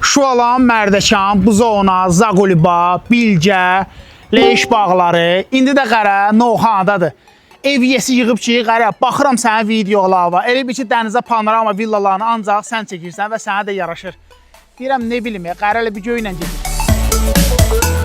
Şualan, Mərdəkan, Buzovna, Zaqulba, Bilgə, Leş bağları. İndi də qara Novxanadadır. Ev yesi yığıb ki, qara baxıram sənin videolarına. Elə bir ki, dənizə panorama villalarını ancaq sən çəkirsən və sənə də yaraşır. Deyirəm, nə bilim, qara elə bir göylə gedir.